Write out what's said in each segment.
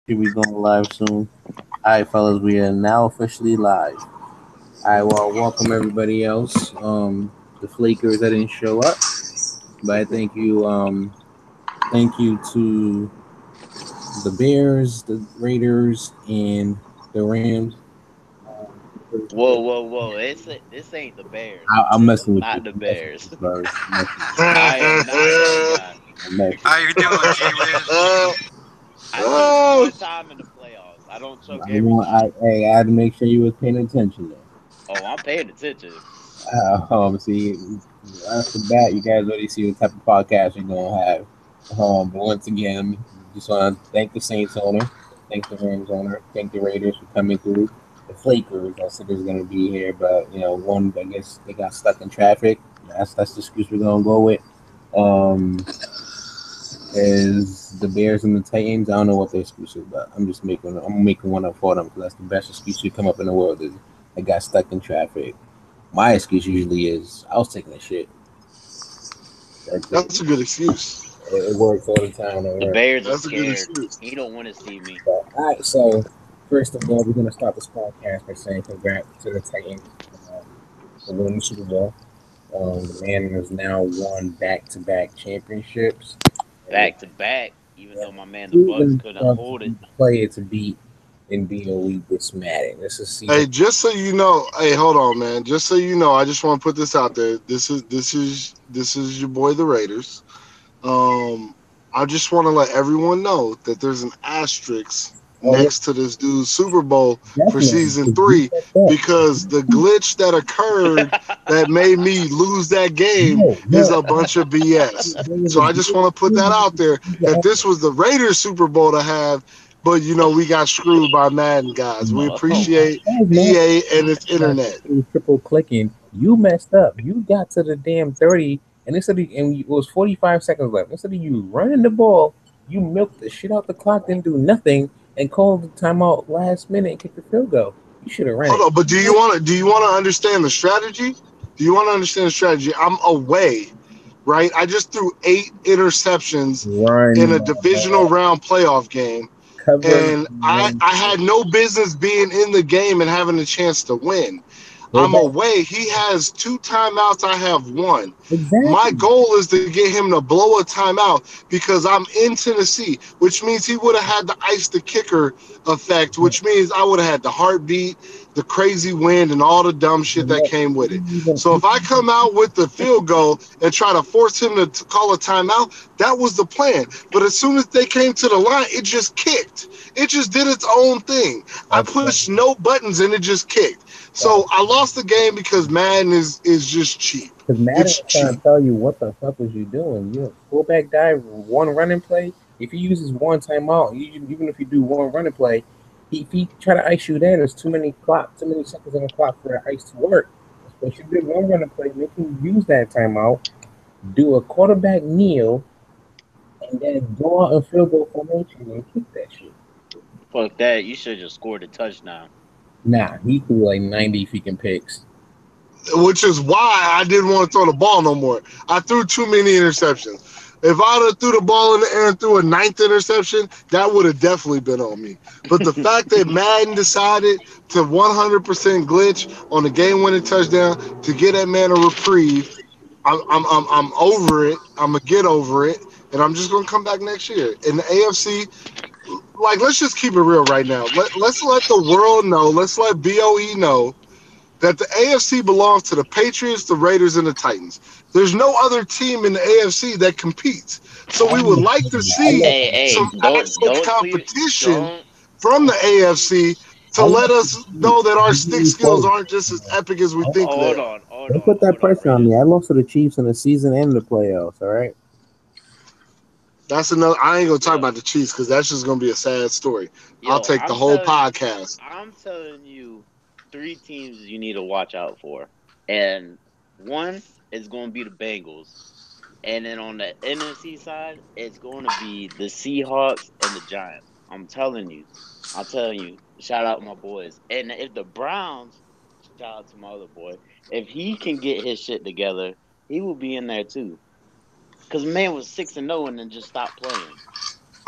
Should be going live soon. Alright, fellas, we are now officially live. I will welcome everybody else. The Flakers that didn't show up, but I thank you. Thank you to the Bears, the Raiders, and the Rams. Whoa! This ain't the Bears. I'm This is messing with you. not the I'm messing with Bears. you, bro. I'm messing with I am not that guy. you. I'm messing. How you doing, G Wiz? I choke one time in the playoffs. I don't choke every time. I had to make sure you was paying attention there. Oh, I'm paying attention. See, off the bat, you guys already see what type of podcast we're gonna have. But once again, just want to thank the Saints owner, thank the Rams owner, thank the Raiders for coming through. The Flakers, I said was gonna be here, but one I guess they got stuck in traffic. That's the excuse we're gonna go with. Um, is the Bears and the Titans? I don't know what their excuse is, but I'm making one up for them because that's the best excuse to come up in the world. Is they got stuck in traffic. My excuse usually is I was taking a shit. That's it. That's a good excuse. It works all the time. It The works. Bears are That's a good scared. excuse. He don't want to see me. All right, so first of all, we're gonna start this podcast by saying congrats to the Titans for winning the Super Bowl. The man has now won back-to-back championships. Back to back. Even though my man the Bucks Even couldn't hold it. player to beat in BOE this Madden. This is season. Hey, just so you know, hey, hold on, man. Just so you know, I just want to put this out there. This is your boy the Raiders. I just want to let everyone know that there's an asterisk Oh yeah, next to this dude's Super Bowl for definitely. season 3 because the glitch that occurred that made me lose that game No, is no. a bunch of BS. There was So a I just want to put that out there that this was the Raiders Super Bowl to have, but we got screwed by Madden guys. We Oh, appreciate EA and its internet. triple clicking. You messed up. You got to the damn 30, and it was 45 seconds left. Instead of you running the ball, you milked the shit out the clock, didn't do nothing, and called the timeout last minute and kicked the field goal. You should have ran Hold it. on, but do you want to understand the strategy? Do you want to understand the strategy? I'm away, right? I just threw 8 interceptions in Run a divisional round playoff game, cover and I one. I had no business being in the game and having a chance to win. Go I'm back. away. He has 2 timeouts. I have one. My Exactly. goal is to get him to blow a timeout because I'm in Tennessee, which means he would have had the ice the kicker effect, which means I would have had the heartbeat, the crazy wind, and all the dumb shit that came with it. So if I come out with the field goal and try to force him to call a timeout, that was the plan. But as soon as they came to the line, it just kicked. It just did its own thing. I pushed no buttons and it just kicked. So I lost the game because Madden is just cheap. Because Madden It's was trying cheap. to tell you what the fuck was you doing. You fullback dive, one running play. If he uses one timeout, even if you do one running play, if he try to ice you there, there's too many seconds on the clock for the ice to work. But you did one running play, make him use that timeout, do a quarterback kneel, and then go out and field goal formation and kick that shit. fuck that. You should have just scored a touchdown. Nah, he threw like 90 freaking picks. Which is why I didn't want to throw the ball no more. I threw too many interceptions. If I'd have threw the ball in the air and threw a ninth interception, that would have definitely been on me. But the fact that Madden decided to 100% glitch on the game-winning touchdown to get that man a reprieve, I'm over it. I'm gonna get over it, and I'm just gonna come back next year. In the AFC, like let's just keep it real right now. Let's let the world know. Let's let BOE know that the AFC belongs to the Patriots, the Raiders, and the Titans. There's no other team in the AFC that competes. So we would like to see some actual Don't sleep. competition Don't from the don't sleep. AFC to let us know that our stick skills aren't just as epic as we think they Hold are. on, hold Don't on, put that hold on, pressure on me. I Raiders. lost to the Chiefs in the season and the playoffs. All right. That's another. I ain't gonna talk Yo, about the Chiefs because that's just gonna be a sad story. I'll yo, take the whole podcast. I'm telling you, three teams you need to watch out for, and one is going to be the Bengals, and then on the NFC side, it's going to be the Seahawks and the Giants. I'm telling you. Shout out my boys, and if the Browns, shout out to my other boy, if he can get his shit together, he will be in there too. Cause man was 6-0 and then just stopped playing.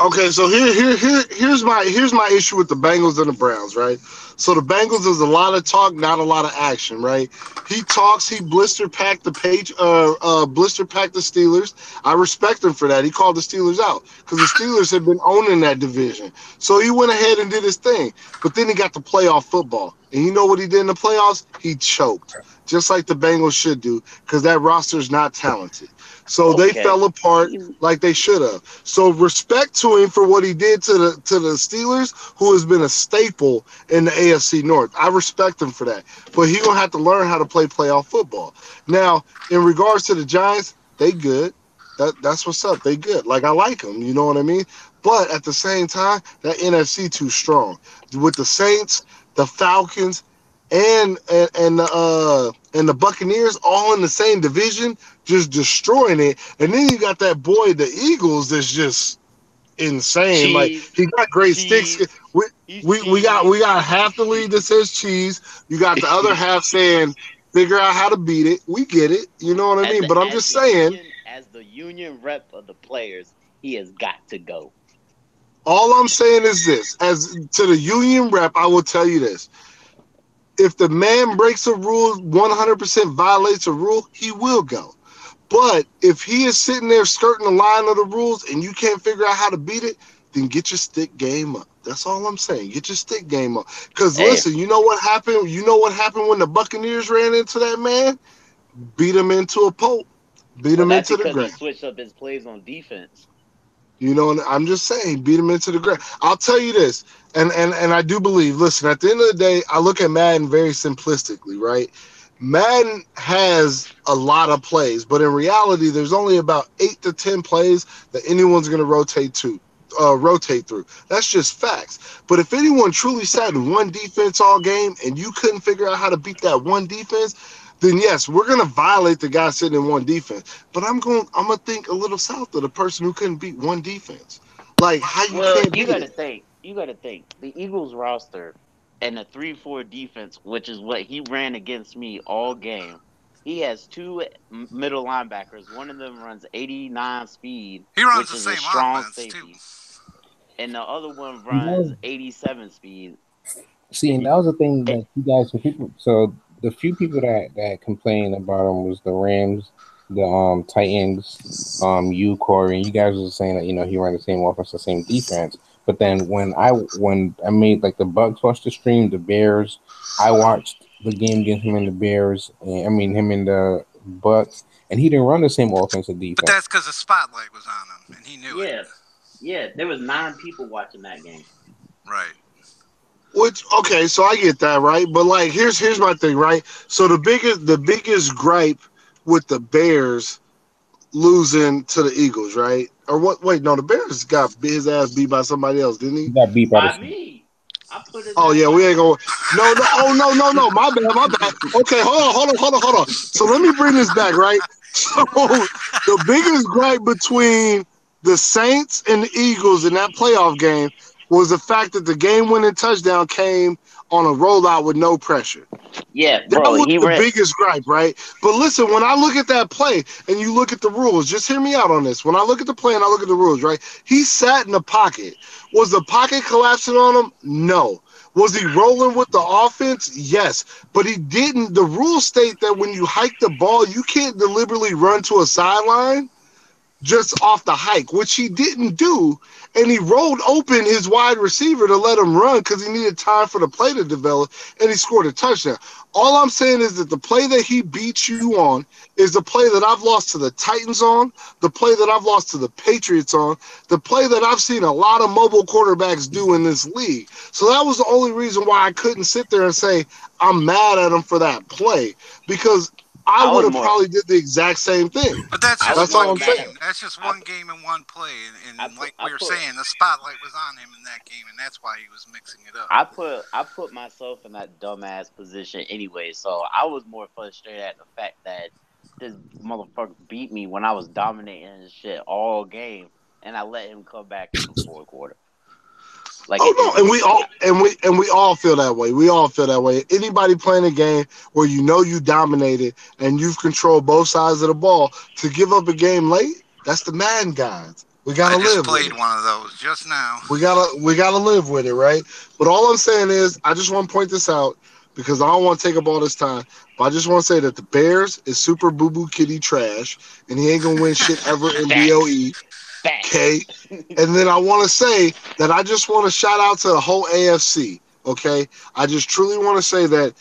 Okay, so here's my issue with the Bengals and the Browns, right? So the Bengals is a lot of talk, not a lot of action, right? He talks, he blister packed the Steelers. I respect him for that. He called the Steelers out because the Steelers had been owning that division. So he went ahead and did his thing. But then he got to playoff football. And you know what he did in the playoffs? He choked. Just like the Bengals should do, because that roster is not talented. So they Okay. fell apart He, like they should have. So respect to him for what he did to the Steelers, who has been a staple in the AFC North. I respect him for that. But he gonna have to learn how to play playoff football. Now, in regards to the Giants, they good. That's what's up. They good. Like I like them. You know what I mean? But at the same time, that NFC too strong. With the Saints, the Falcons, and the Buccaneers all in the same division, just destroying it. And then you got that boy, the Eagles, that's just insane. Like cheese, he got great sticks. cheese. We He's we got cheese. half the league that says cheese. You got the other half saying figure out how to beat it. We get it. You know what I as mean? the But I'm as just the saying, union as the union rep of the players, he has got to go. all I'm saying is this: as to the union rep, I will tell you this. If the man breaks a rule, 100% violates a rule, he will go. But if he is sitting there skirting the line of the rules and you can't figure out how to beat it, then get your stick game up. That's all I'm saying. Get your stick game up. Because Hey, listen, you know what happened? You know what happened when the Buccaneers ran into that man? Beat him into a pole. Beat well, him that's into the because he ground. switched up his plays on defense. You know, and I'm just saying, beat him into the ground. I'll tell you this, and I do believe. Listen, at the end of the day, I look at Madden very simplistically, right? Madden has a lot of plays, but in reality, there's only about 8 to 10 plays that anyone's going to rotate through. That's just facts. But if anyone truly sat in one defense all game and you couldn't figure out how to beat that one defense, then yes, we're gonna violate the guy sitting in one defense. But I'm gonna think a little south of the person who couldn't beat one defense. Like how you Well, can't you beat got to it. think. You got to think. The Eagles roster and the 3-4 defense, which is what he ran against me all game. He has two middle linebackers. One of them runs 89 speed, He runs which the is a same strong offense too. safety, and the other one You runs know, 87 speed. see, and And that was the thing it, that you guys, so people, so the few people that complained about him was the Rams, the Titans, you Corey, and you guys was saying that he ran the same offense, the same defense. But then when I made like the Bucks watch the stream, the Bears, I watched the game against him and the Bears, and I mean him and the Bucks, and he didn't run the same offensive But defense. that's because the spotlight was on him, and he knew it. yeah, yeah, there was 9 people watching that game. Right. Which okay, so I get that, right? But like here's my thing, right? So the biggest gripe with the Bears losing to the Eagles, right? Or what wait, no, the Bears got his ass beat by somebody else, didn't he? He got beat by the By Saints. me, I put his Oh ass yeah, we out ain't there. going. No, no. Oh no, no, no. My bad, my bad. Okay, hold on. So let me bring this back, right? So the biggest gripe between the Saints and the Eagles in that playoff game was the fact that the game-winning touchdown came on a rollout with no pressure. Yeah, That bro, was he the ran. biggest gripe, right? But listen, when I look at that play and you look at the rules, just hear me out on this. When I look at the play and I look at the rules, right? He sat in the pocket. Was the pocket collapsing on him? No. Was he rolling with the offense? Yes. But he didn't. The rules state that when you hike the ball, you can't deliberately run to a sideline just off the hike, which he didn't do. And he rolled open his wide receiver to let him run because he needed time for the play to develop, and he scored a touchdown. All I'm saying is that the play that he beats you on is the play that I've lost to the Titans on, the play that I've lost to the Patriots on, the play that I've seen a lot of mobile quarterbacks do in this league. So that was the only reason why I couldn't sit there and say I'm mad at him for that play, because I I would was have more. probably did the exact same thing. But that's I just was That's all more one I'm mad saying. game. at. That's just I one game and one play. I And put like I we were put saying, the spotlight was on him in that game, and that's why he was mixing it up. I put myself in that dumbass position anyway. So I was more frustrated at the fact that this motherfucker beat me when I was dominating his shit all game, and I let him come back in the fourth quarter like an Oh no, and idiot. we all feel that way. We all feel that way. Anybody playing a game where you know you dominated and you've controlled both sides of the ball to give up a game late, that's the Madden guys. We gotta I just live with played it. one of those just now. We gotta live with it, right? But all I'm saying is, I just want to point this out because I don't want to take up all this time. But I just want to say that the Bears is super boo boo kitty trash, and he ain't gonna win shit ever in Facts. BOE. Facts. Okay, and then I want to say that I just want to shout out to the whole AFC. Okay, I just truly want to say that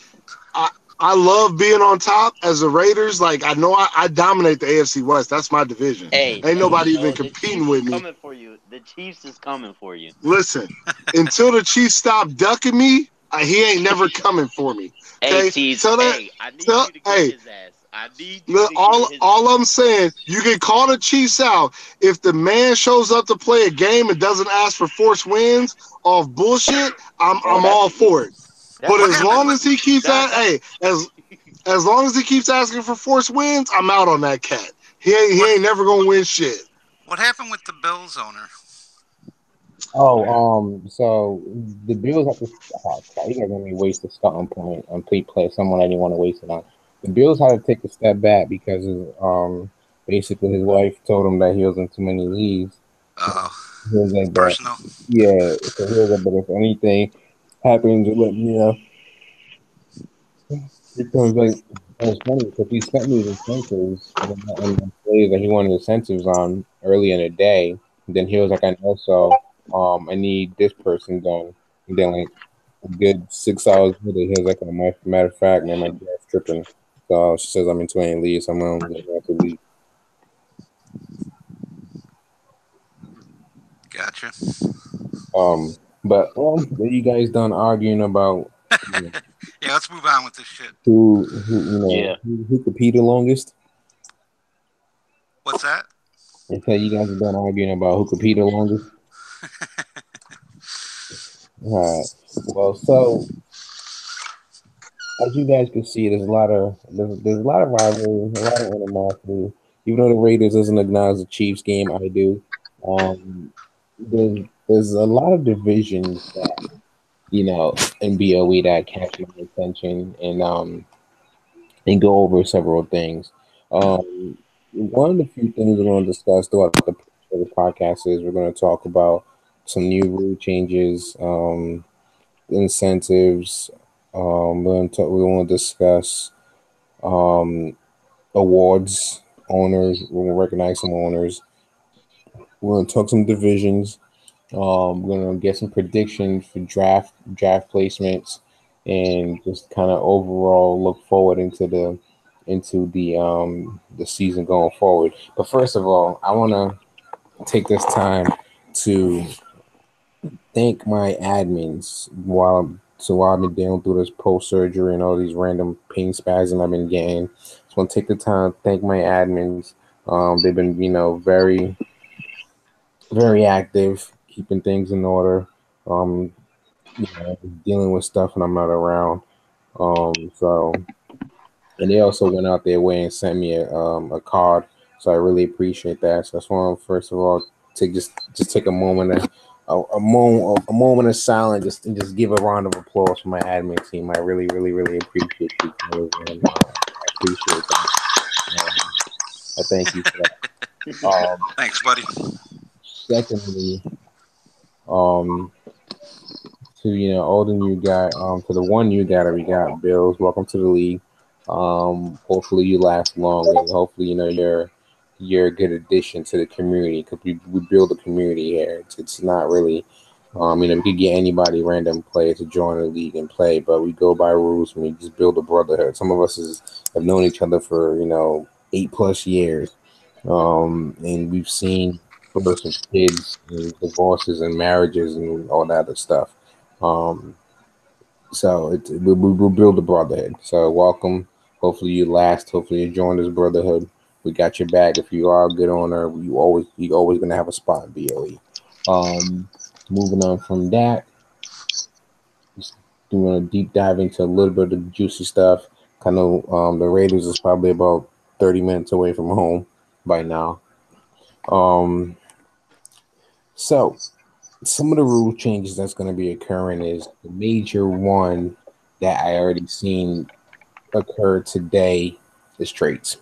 I I love being on top as the Raiders. Like I know I dominate the AFC West. That's my division. Ain't nobody even No, the competing Chiefs is with me. coming for you. The Chiefs is coming for you. Listen, until the Chiefs stop ducking me, he ain't never coming for me. Hey, Okay, Chiefs. tell that. Hey, I need Tell you to get hey, his ass. I need you look, to get all his all I'm ass. saying, you can call the Chiefs out if the man shows up to play a game and doesn't ask for forced wins off bullshit. Oh, I'm that's all an for it. easy. But That's What an as happened long easy. with as he keeps That that, that's hey, as long as he keeps asking for forced wins, I'm out on that cat. He what ain't never gonna win shit. what happened with the Bills owner? Oh, so the Bills have to. Oh, crap, you guys made me waste a starting point on play someone I didn't want to waste it on. The Bills had to take a step back because basically his wife told him that he was in too many leagues. So Oh, he was it's like, "But personal. yeah," so he was like, "But if anything happens, let me know." Because like it was funny because he sent me the incentives and the plays that he wanted incentives on early in the day. And then he was like, "I know, so I need this person done." And then like a good 6 hours later, he was like, "Oh, matter of fact, man, my dad's tripping." So she says I'm in 20 leaves, so I'm gonna have to leave. Gotcha. But are you guys done arguing about you know, Yeah, let's move on with this shit. yeah. who could pee the longest? What's that? And so you guys are done arguing about who could pee the longest. All right. Well, so as you guys can see, there's a lot of rivalry, a lot of animosity. Even though the Raiders doesn't acknowledge the Chiefs game, I do. There's a lot of divisions that in BOE that catch my attention and go over several things. One of the few things we're going to discuss throughout the podcast is we're going to talk about some new rule changes, incentives. We want to discuss um, awards, owners. We're going to recognize some owners. We're going to talk some divisions. We're going to get some predictions for draft placements, and just kind of overall look forward into the season going forward. But first of all, I want to take this time to thank my admins while I've been dealing through this post surgery and all these random pain spasms I've been getting. Just want to take the time to thank my admins. They've been very very active, keeping things in order. Um, Dealing with stuff when I'm not around. So and they also went out their way and sent me a card. So I really appreciate that. So I just want to first of all to just take a moment a moment of silence just give a round of applause for my admin team. I really really really appreciate you guys, and I appreciate that. Um, I thank you for that. Thanks, buddy. Secondly, um, to all the new guy to the one new guy that we got, Bills. Welcome to the league. Hopefully you last long, and hopefully you're a good addition to the community because we build a community here. It's not really we could get anybody random player to join the league and play, but we go by rules and we just build a brotherhood. Some of us have known each other for 8+ years, and we've seen births of kids and divorces and marriages and all that other stuff. Um, we'll build a brotherhood. So welcome. Hopefully you last. Hopefully you join this brotherhood. We got your back. If you are a good owner, you always gonna have a spot in BOE. Moving on from that, just doing a deep dive into a little bit of the juicy stuff. I know the Raiders is probably about 30 minutes away from home by now. Um, so some of the rule changes that's going to be occurring is the major one that I already seen occur today is trades.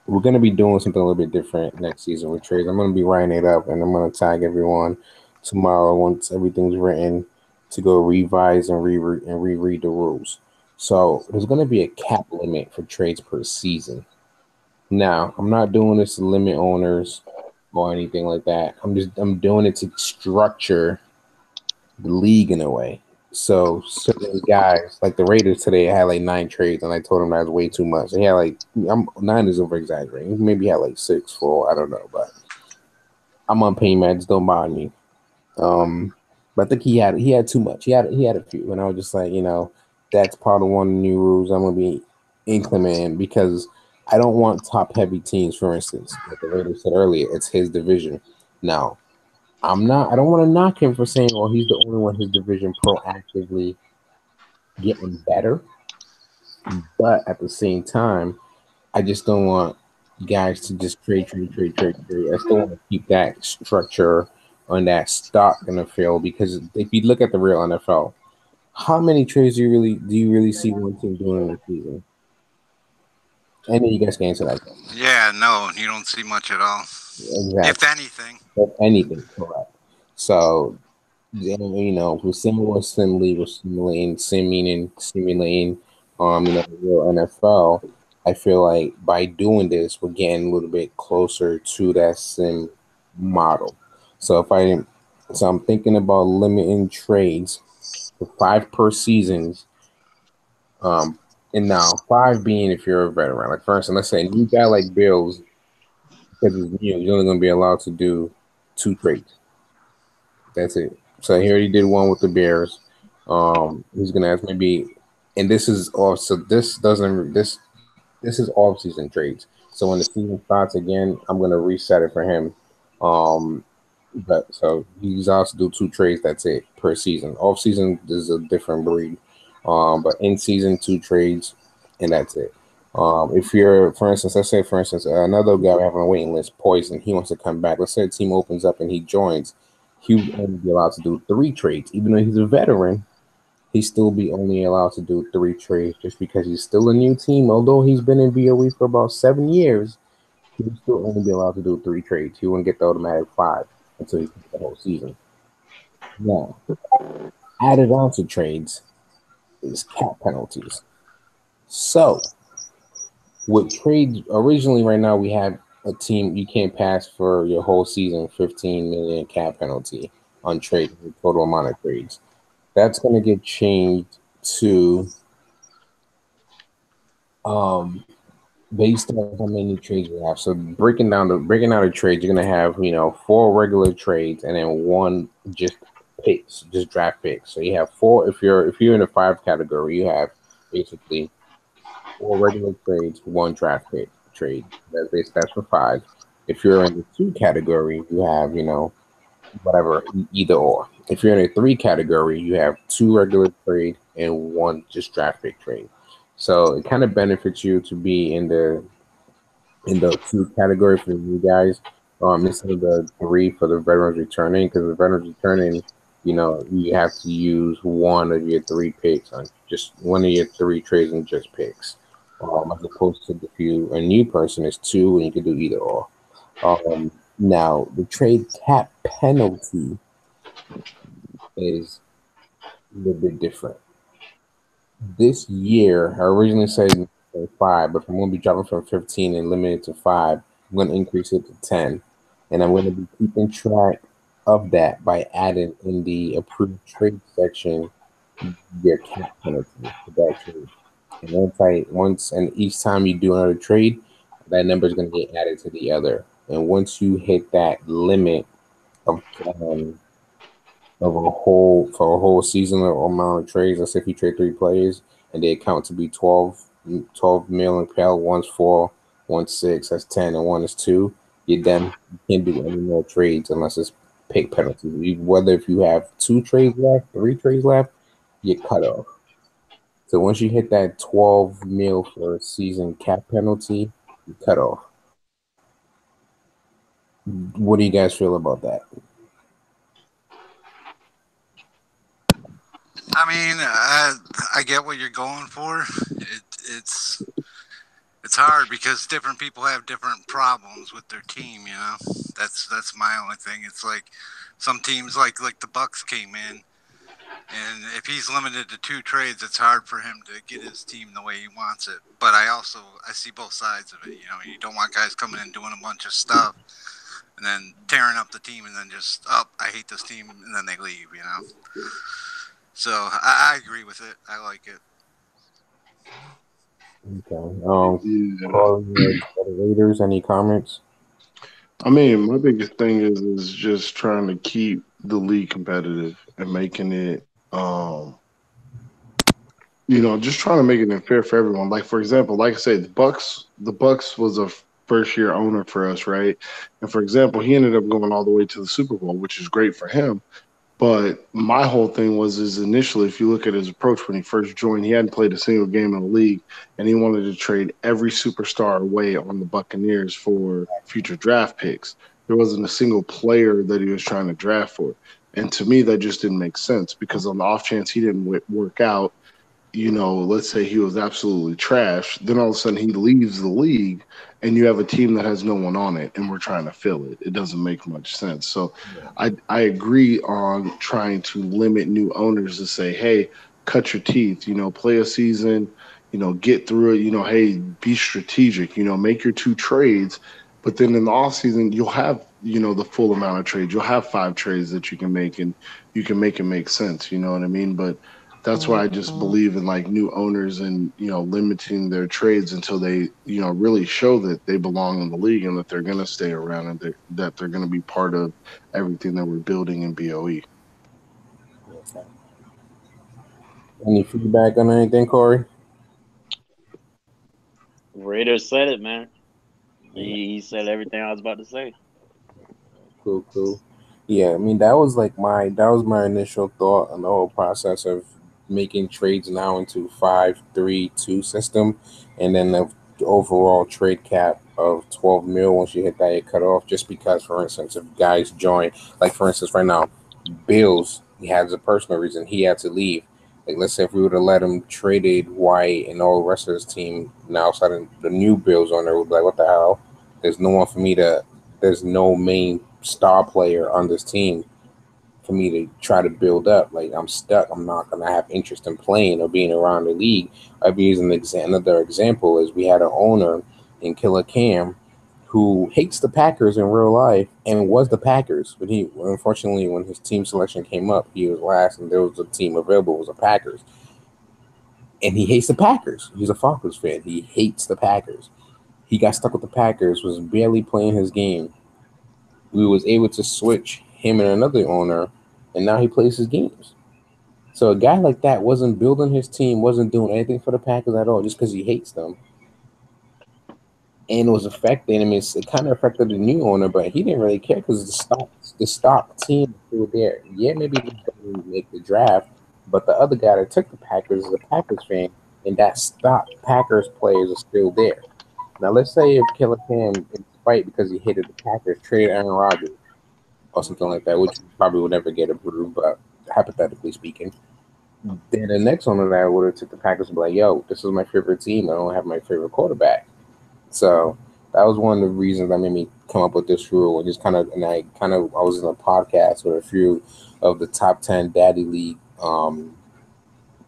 we're gonna be doing something a little bit different next season with trades. I'm gonna be writing it up, and I'm gonna tag everyone tomorrow once everything's written to go revise and reread the rules. So there's gonna be a cap limit for trades per season. Now I'm not doing this to limit owners or anything like that. I'm doing it to structure the league in a way. So certain guys, like the Raiders today, had like 9 trades, and I told him that was way too much. He had like nine is over exaggerating. He maybe had like 6, 4, I don't know, but I'm on pain meds. Don't bother me. Um, but I think he had too much. He had a few, and I was just like, that's part of one of the new rules I'm gonna be inclement because I don't want top heavy teams. For instance, like the Raiders said earlier, it's his division. Now I'm not. I don't want to knock him for saying, "Well, he's the only one his division proactively getting better." But at the same time, I just don't want guys to just trade, trade, trade, trade, trade. I still want to keep that structure on that stock in the field because if you look at the real NFL, how many trades do you really see one team doing in the season? Any of you guys can answer that. Yeah, no, you don't see much at all. If Exactly. anything. If anything, correct. So we're similar, similarly, we're simulating, the real NFL. I feel like by doing this, we're getting a little bit closer to that sim model. So I'm thinking about limiting trades to 5 per seasons. Um, and now 5 being if you're a veteran. Like for instance, let's say a new guy like Bills, because he's new, he's only going to be allowed to do 2 trades. That's it. So he already did one with the Bears. He's gonna have maybe, and this is off. So this is off season trades. So when the season starts again, I'm gonna reset it for him. Um, but so he's also do 2 trades. That's it per season. Off season is a different breed. But in season 2 trades, and that's it. If you're, for instance, let's say, for instance, another guy we have on a waiting list, Poison, he wants to come back. Let's say a team opens up and he joins, he would only be allowed to do 3 trades, even though he's a veteran. He still be only allowed to do 3 trades just because he's still a new team. Although he's been in BOE for about 7 years, he would still only be allowed to do 3 trades. He wouldn't get the automatic 5 until he plays the whole season. Now, added on to trades is cap penalties. So, with trades, originally right now we have a team you can't pass for your whole season 15 million cap penalty on trade, the total amount of trades. That's going to get changed to um based on how many trades you have. So breaking down the trades, you're gonna have 4 regular trades and then one just picks, just draft picks. So you have four. If you're in the 5 category, you have basically 4 regular trades, one draft pick trade. That's for 5. If you're in the 2 category, you have whatever either or. If you're in a 3 category, you have 2 regular trade and one just draft pick trade. So it kind of benefits you to be in the 2 category for the new guys, instead of the 3 for the veterans returning, because the veterans returning, you have to use one of your 3 picks on just one of your 3 trades and just picks, as opposed to if you a new person is 2 and you can do either or. Now the trade cap penalty is a little bit different. This year, I originally said 5, but I'm going to be dropping from 15 and limited to 5. I'm going to increase it to 10. And I'm going to be keeping track of that by adding in the approved trade section your cap penalty for that trade. And and each time you do another trade, that number is going to get added to the other. And once you hit that limit of a whole season or amount of trades. Let's say if you trade 3 players and they account to be 12 mil and pal, one's 4, one's 6, that's 10, and one is 2. You then you can't do any more trades unless it's pick penalties. Whether if you have 2 trades left, 3 trades left, you cut off. So once you hit that 12 mil for a season cap penalty, you cut off. What do you guys feel about that? I mean, I get what you're going for. It's it's hard because different people have different problems with their team. You know, that's my only thing. It's like some teams like the Bucks came in, and if he's limited to 2 trades, it's hard for him to get his team the way he wants it. But I see both sides of it. You know, you don't want guys coming in doing a bunch of stuff and then tearing up the team and then just I hate this team, and then they leave. You know, so I agree with it. I like it. Okay. Yeah. Calling for the Raiders. Any comments? I mean, my biggest thing is just trying to keep the league competitive and making it, just trying to make it fair for everyone. Like for example, like I said, the Bucks was a first year owner for us, right? And for example, he ended up going all the way to the Super Bowl, which is great for him. But my whole thing was is initially, if you look at his approach when he first joined, he hadn't played a single game in the league, and he wanted to trade every superstar away on the Buccaneers for future draft picks. There wasn't a single player that he was trying to draft for, and to me, that just didn't make sense because on the off chance he didn't work out, let's say he was absolutely trash, then all of a sudden he leaves the league and you have a team that has no one on it and we're trying to fill it. It doesn't make much sense. So Yeah. I agree on trying to limit new owners to say, hey, cut your teeth, play a season, get through it, hey, be strategic, make your 2 trades. But then in the off season, you'll have, the full amount of trades. You'll have 5 trades that you can make and you can make it make sense. You know what I mean? But that's why I just believe in like new owners and limiting their trades until they really show that they belong in the league and that they're going to stay around and that they're going to be part of everything that we're building in BOE. Okay. Any feedback on anything, Corey? Raiders said it, man. He said everything I was about to say. Cool, cool. Yeah, I mean that was my initial thought on the whole process of making trades now into 5-3-2 system, and then the overall trade cap of 12 mil once you hit that it cut off. Just because, for instance, if guys join, like for instance, right now, Bills, he has a personal reason he had to leave. Like let's say if we would have let him traded White and all the rest of his team, now sudden the new Bills owner would be like, what the hell? There's no one for me to. There's no main star player on this team for me to try to build up. Like I'm stuck. I'm not gonna have interest in playing or being around the league. I'll be using another example is we had an owner in Killer Cam who hates the Packers in real life and was the Packers. But he unfortunately when his team selection came up, he was last and there was a team available, it was the Packers. And he hates the Packers. He's a Falcons fan. He hates the Packers. He got stuck with the Packers, was barely playing his game. We was able to switch him and another owner, and now he plays his games. So a guy like that wasn't building his team, wasn't doing anything for the Packers at all, just because he hates them, and it was affecting. I mean, it kind of affected the new owner, but he didn't really care because the stock team is still there. Yeah, maybe he didn't make the draft, but the other guy that took the Packers is a Packers fan, and that stock Packers players are still there. Now let's say if Killer Cam, in spite because he hated the Packers, traded Aaron Rodgers or something like that, which probably would never get approved, but hypothetically speaking. Then the next owner that would have took the Packers and be like, "Yo, this is my favorite team. I don't have my favorite quarterback." So that was one of the reasons that made me come up with this rule, and just I was in a podcast with a few of the top 10 daddy league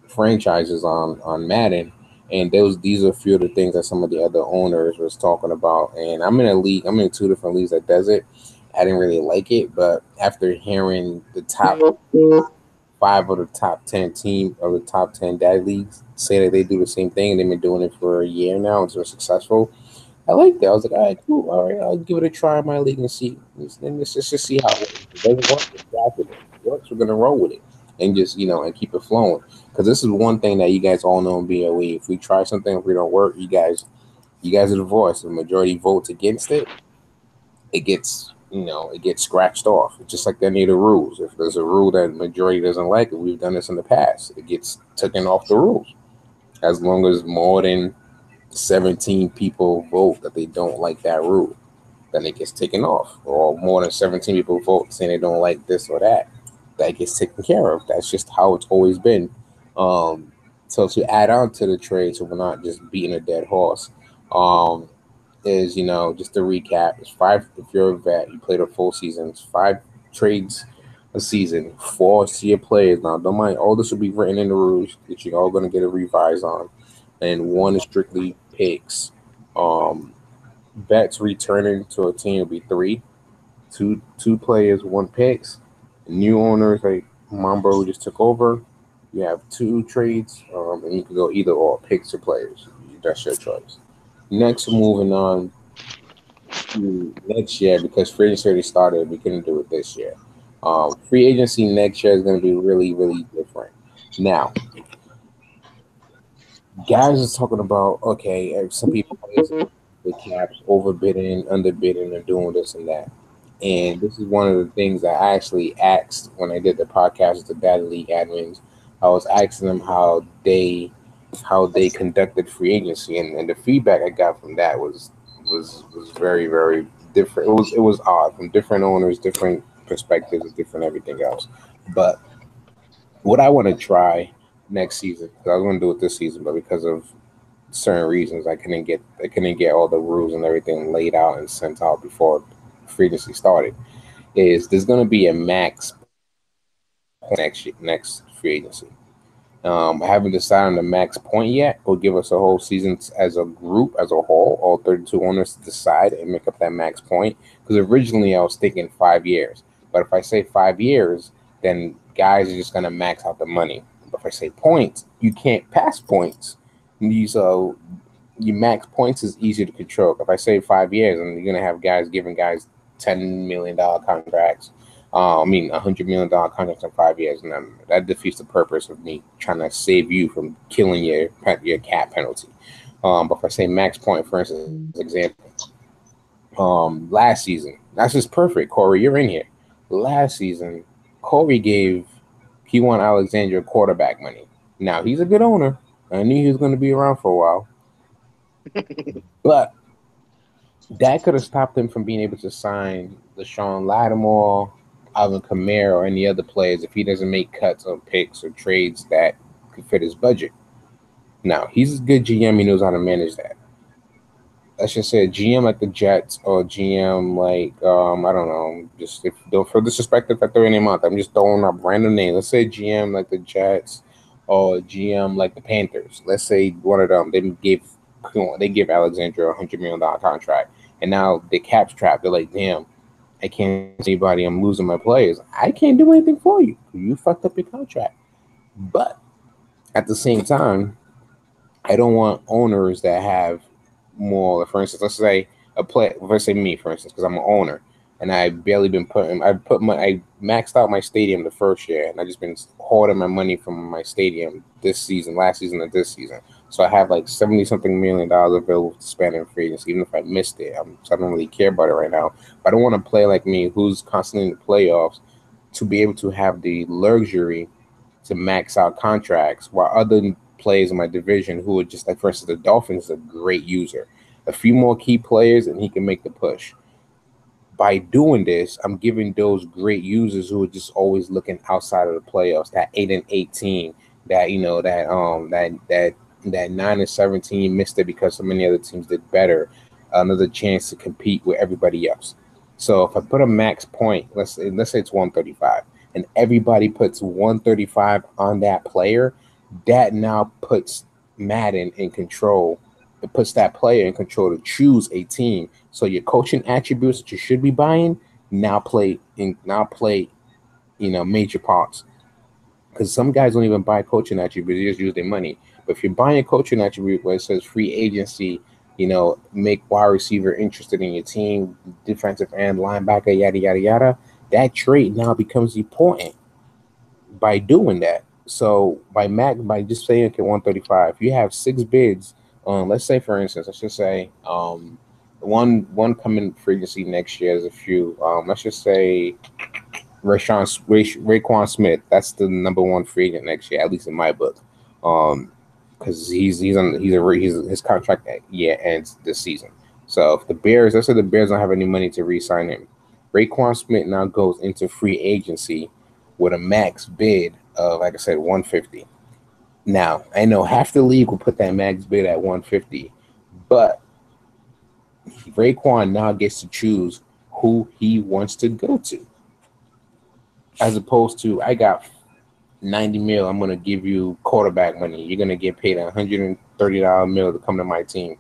franchises on Madden, and these are a few of the things that some of the other owners was talking about. And I'm in a league, I'm in 2 different leagues that does it. I didn't really like it, but after hearing the top 5 of the top 10 of the top 10 dad leagues say that they do the same thing, and they've been doing it for a year now, and they're successful. I like that. I was like, all right, cool. All right, I'll give it a try in my league and see. And let's just see how it works. If it doesn't work, we're dropping it. If it works, we're gonna roll with it and just and keep it flowing. Because this is one thing that you guys all know in BOE. If we try something, if we don't work, you guys are the voice. The majority votes against it. It gets scratched off. It's just like any of the rules. If there's a rule that the majority doesn't like, we've done this in the past, it gets taken off the rules. As long as more than 17 people vote that they don't like that rule, then it gets taken off. Or more than 17 people vote saying they don't like this or that gets taken care of. That's just how it's always been. So to add on to the trade, so we're not just beating a dead horse, Um, is just to recap, it's five if you're a vet, you played a full season. It's five trades a season, four senior players. Now, don't mind, all this will be written in the rules that you're all going to get a revise on, and one is strictly picks. Um, Vets returning to a team will be three, two players, one picks. New owners like Mamba who just took over, you have two trades, and you can go either or picks or players. That's your choice. Next, moving on to next year because free agency already started. We couldn't do it this year. Free agency next year is going to be really, really different. Now, guys are talking about okay, some people the caps overbidding, underbidding, and doing this and that. And this is one of the things that I actually asked when I did the podcast with the Data League admins. I was asking them how they conducted free agency, and the feedback I got from that was very very different. It was odd from different owners, different perspectives, different everything else. But what I want to try next season, because I was going to do it this season, but because of certain reasons, I couldn't get all the rules and everything laid out and sent out before free agency started. Is there's going to be a max next free agency? I haven't decided on the max point yet. We'll give us a whole season as a group, as a whole, all 32 owners to decide and make up that max point. Because originally I was thinking 5 years. But if I say 5 years, then guys are just going to max out the money. But if I say points, you can't pass points. So you max points is easier to control. If I say 5 years, and you're going to have guys giving guys $10 million contracts, $100 million contracts in 5 years, and that defeats the purpose of me trying to save you from killing your cap penalty. But if I say max point, for instance, example, last season, that's just perfect. Corey, you're in here. Last season, Corey gave P1 Alexandria quarterback money. Now he's a good owner. I knew he was going to be around for a while, but that could have stopped him from being able to sign LaShawn Lattimore, Alvin Kamara, or any other players if he doesn't make cuts on picks or trades that could fit his budget. Now, he's a good GM. He knows how to manage that. Let's just say a GM like the Jets or GM like, I don't know, just if don't feel disrespected if I throw any name out. I'm just throwing up random names. Let's say GM like the Jets or GM like the Panthers. Let's say one of them, they give Alexandria $100 million contract. And now the cap's trapped. They're like, damn, I can't see anybody. I'm losing my players. I can't do anything for you. You fucked up your contract. But at the same time, I don't want owners that have more. For instance, let's say let's say me, for instance, because I'm an owner and I barely been putting. I maxed out my stadium the first year, and I just been hoarding my money from my stadium this season, last season, and this season. So I have like 70 something $1 million available to spend in free agency, even if I missed it. So I don't really care about it right now. But I don't want to play like me, who's constantly in the playoffs, to be able to have the luxury to max out contracts, while other players in my division who are just like, for instance, the Dolphins is a great user. A few more key players and he can make the push. By doing this, I'm giving those great users who are just always looking outside of the playoffs, that 8-18, that that 9-17 missed it because so many other teams did better, another chance to compete with everybody else. So if I put a max point, let's say it's 135, and everybody puts 135 on that player, that now puts Madden in control. It puts that player in control to choose a team. So your coaching attributes that you should be buying now play major parts. Because some guys don't even buy coaching attributes; they just use their money. But if you're buying a coaching attribute where it says free agency, make wide receiver interested in your team, defensive end, linebacker, yada yada yada, that trait now becomes important by doing that. So by just saying okay 135, if you have six bids, let's say for instance, let's just say one coming free agency next year is a few. Let's just say Raekwon Smith. That's the number one free agent next year, at least in my book. Because his contract year ends this season. So if the Bears, let's say the Bears don't have any money to re-sign him, Raekwon Smith now goes into free agency with a max bid of, like I said, 150. Now I know half the league will put that max bid at 150, but Raekwon now gets to choose who he wants to go to, as opposed to I got 90 mil. I'm gonna give you quarterback money. You're gonna get paid $130 mil to come to my team.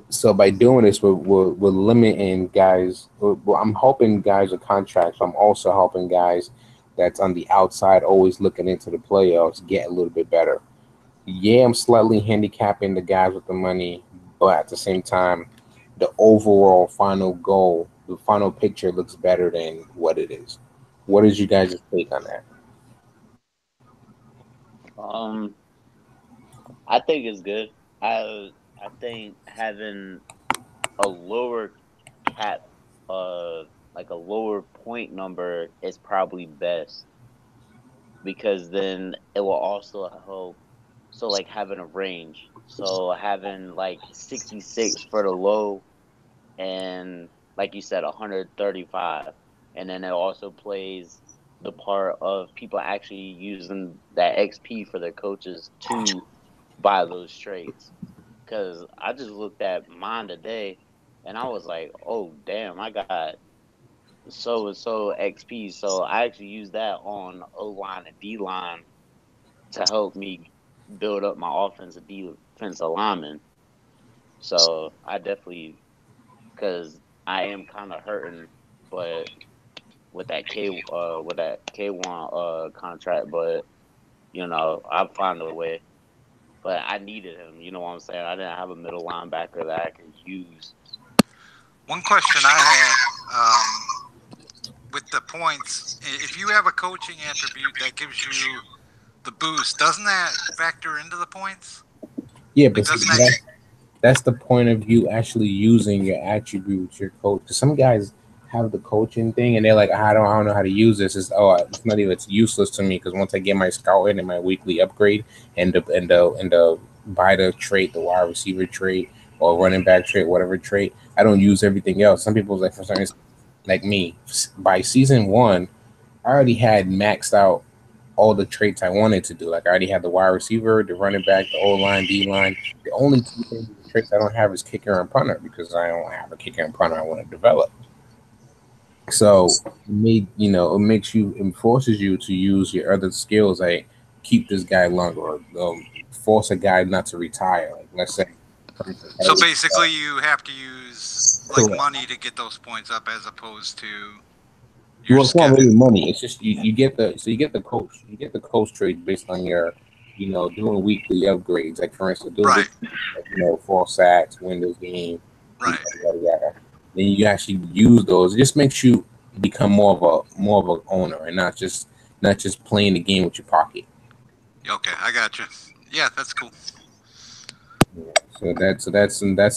So by doing this, we're limiting guys. I'm helping guys with contracts. I'm also helping guys that's on the outside, always looking into the playoffs, get a little bit better. Yeah, I'm slightly handicapping the guys with the money, but at the same time, the overall final goal, the final picture looks better than what it is. What is you guys' take on that? Um, I think it's good. I think having a lower cap, uh, like a lower point number is probably best because then it will also help. So like having a range. So having like 66 for the low and like you said 135, and then it also plays the part of people actually using that XP for their coaches to buy those trades. Cause I just looked at mine today and I was like, oh damn, I got so and so XP. So I actually used that on O line and D line to help me build up my offensive defensive lineman. So I definitely, because I am kind of hurting, but with that K1 contract, but I'll find a way. But I needed him. You know what I'm saying? I didn't have a middle linebacker that I could use. One question I had, with the points, if you have a coaching attribute that gives you the boost, doesn't that factor into the points? Yeah, Like, but see, doesn't that? that's the point of you actually using your attributes, your coach. 'Cause some guys have the coaching thing and they're like, I don't know how to use this. It's not even, it's useless to me because once I get my scout in and my weekly upgrade and the buy the trait, the wide receiver trait or running back trait, whatever trait, I don't use everything else. Some people like for some reason, like me, by season one, I already had maxed out all the traits I wanted to do. Like I already had the wide receiver, the running back, the O line, D line. The only two things traits I don't have is kicker and punter because I don't have a kicker and punter I want to develop. So it makes you, it forces you to use your other skills. Like keep this guy longer, or force a guy not to retire. Like let's say, for instance, So basically, you have to use like correct. money to get those points up, as opposed to your Well, it's not skill. really money. It's just you get the coach trade based on your doing weekly upgrades. Like for instance, doing Right, this, like, fall sacks, win this game, yada right. yada yada. Then you actually use those. It just makes you become more of an owner and not just playing the game with your pocket. Okay, I got you. Yeah, that's cool. Yeah. So that's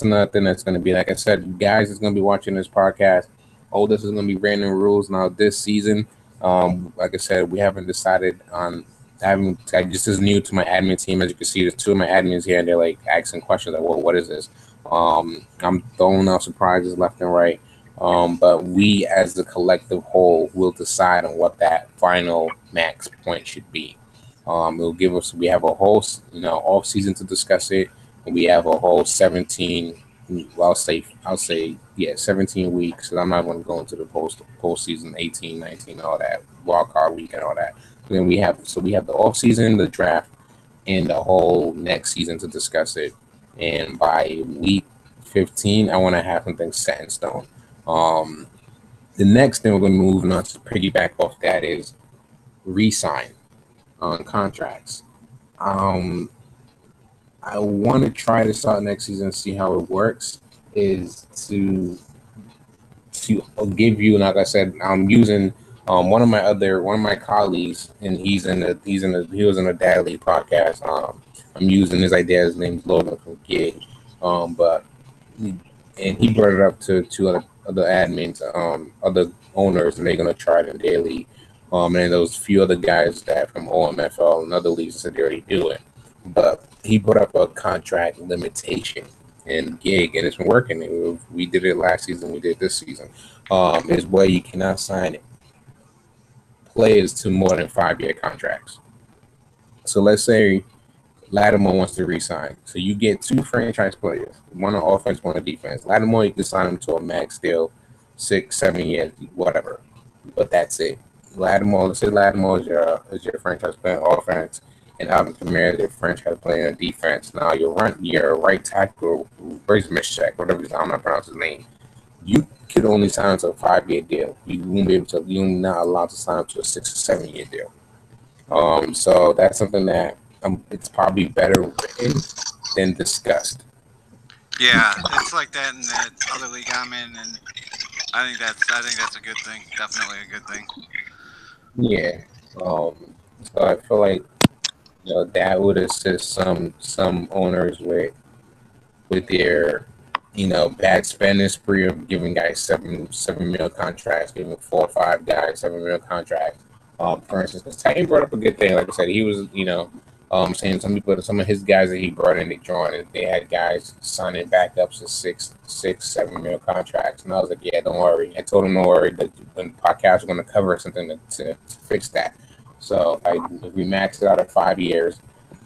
another thing that's going to be, like I said, guys is going to be watching this podcast. Oh, this is going to be random rules now this season. Like I said, we haven't decided on. I just is new to my admin team. As you can see, there's two of my admins here, and they're like asking questions like, "Well, what is this?" I'm throwing out surprises left and right. But we, as the collective whole, will decide on what that final max point should be. It'll give us. We have a whole, off season to discuss it, and we have a whole 17. Well, I'll say yeah, 17 weeks. And I'm not going to go into the postseason 18, 19, all that wild card week and all that. Then we have the off season, the draft, and the whole next season to discuss it. And by week 15, I want to have something set in stone. Um, the next thing we're going to move on to piggyback off that is re-sign on contracts. Um, I want to try this out next season and see how it works. Is to give you, like I said, I'm using one of my colleagues, and he was in a Dad League podcast. I'm using his idea. His name's Logan from Gig, but and he brought it up to two other admins, other owners, and they're gonna try it in their league. And there was a few other guys that from OMFL and other leagues said they already do it, but he put up a contract limitation and gig, and it's been working. We did it last season. We did it this season. Is where you cannot sign players to more than 5-year contracts. So let's say Lattimore wants to resign. So you get two franchise players, one on offense, one on defense. Lattimore, you can sign him to a max deal, 6, 7 years, whatever. But that's it. Lattimore, let's say Lattimore is your franchise player on offense, and Alvin Kamara is your franchise player on defense. Now your right tackle, where's Mischek, whatever I'm not pronouncing his name. You could only sign him to a 5-year deal. You won't be able to. You're not allowed to sign him to a 6 or 7-year deal. So that's something that it's probably better written than discussed. Yeah, it's like that in that other league I'm in, and I think that's a good thing. Definitely a good thing. Yeah. So I feel like that would assist some owners with their bad spending spree of giving guys seven mil contracts, giving 4 or 5 guys 7 mil contracts. For instance, because Titan brought up a good thing. Like I said, he was saying some of his guys that he brought in, they had guys signing backups to 6, 7 mil contracts, and I was like, yeah, don't worry. I told him don't worry. That when podcast was going to cover something to fix that. So if we max it out at 5 years,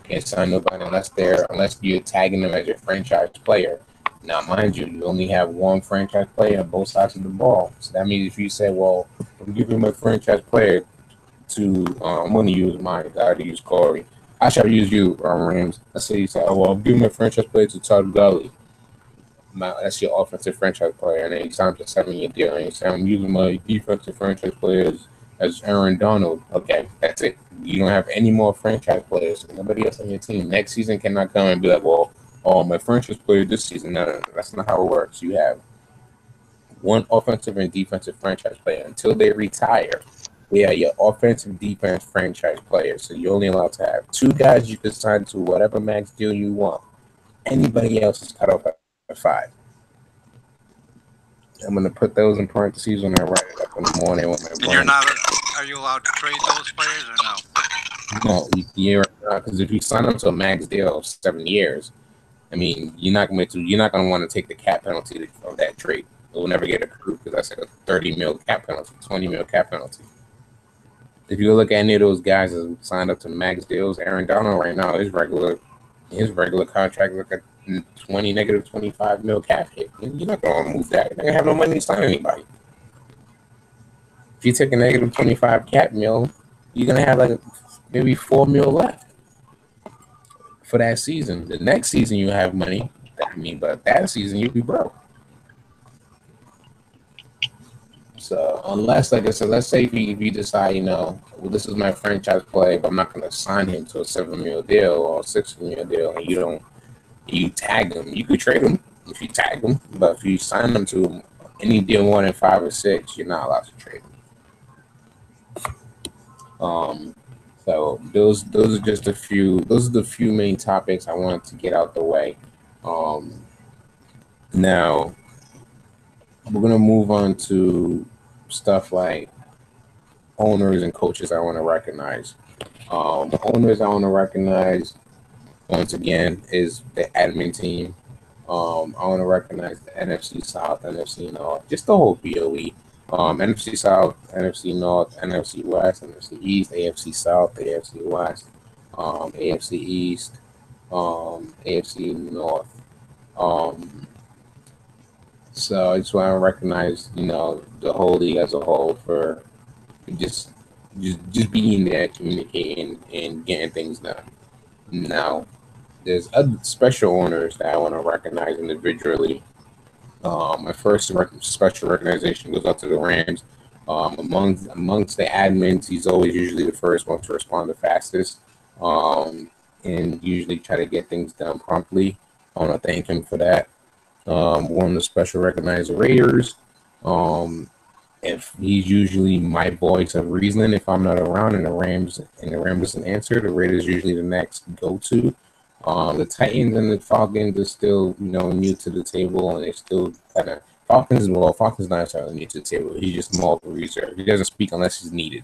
can't sign nobody unless you're tagging them as your franchise player. Now, mind you, you only have one franchise player on both sides of the ball. So that means if you say, well, I'm giving my franchise player to, I'm going to use mine. I already used Corey. I shall use you, Rams. Let's say you say, oh, well, I'm giving my franchise player to Todd Gurley. That's your offensive franchise player. And then you sign to a 7-year deal. And you say, I'm using my defensive franchise players as Aaron Donald. Okay, that's it. You don't have any more franchise players. Nobody else on your team. Next season cannot come and be like, well, oh, my franchise player this season. No, that's not how it works. You have one offensive and defensive franchise player until they retire. They are your offensive defense franchise players. So you're only allowed to have 2 guys you can sign to whatever max deal you want. Anybody else is cut off at 5. I'm gonna put those in parentheses when I write it up in the morning with my And you're not. Are you allowed to trade those players or no? No, because if you sign up to a max deal of 7 years, I mean, you're not going to want to take the cap penalty of that trade. It will never get approved because that's a 30 mil cap penalty, 20 mil cap penalty. If you look at any of those guys that signed up to max deals, Aaron Donald right now, his regular contract is like a negative 25 mil cap hit. You're not going to move that. You're not going to have no money to sign anybody. If you take a negative 25 cap mil, you're going to have like maybe 4 mil left for that season. The next season you have money. But that season you'll be broke. So unless, like I said, let's say if you decide, well, this is my franchise play, but I'm not going to sign him to a 7 mil deal or a 6 mil deal, and you tag him, you could trade him if you tag him, but if you sign him to any deal more than 5 or 6, you're not allowed to trade him. So those are just a few. Those are the few main topics I wanted to get out the way. Now we're gonna move on to stuff like owners and coaches I want to recognize. The owners I want to recognize once again is the admin team. I want to recognize the NFC South, NFC North, just the whole BOE. NFC South, NFC North, NFC West, NFC East, AFC South, AFC West, AFC East, AFC North. So I just want to recognize, the whole league as a whole for just being there, communicating, and getting things done. Now, there's other special owners that I want to recognize individually. My first special recognition goes out to the Rams. Amongst the admins, he's always usually the first one to respond the fastest, and usually try to get things done promptly. I want to thank him for that. One of the special recognized Raiders. If he's usually my voice of reason if I'm not around, and the Rams doesn't answer, the Raiders usually the next go-to. The Titans and the Falcons are still, new to the table, and they still kind of Falcons not necessarily new to the table. He's just more of a reserve. He doesn't speak unless he's needed.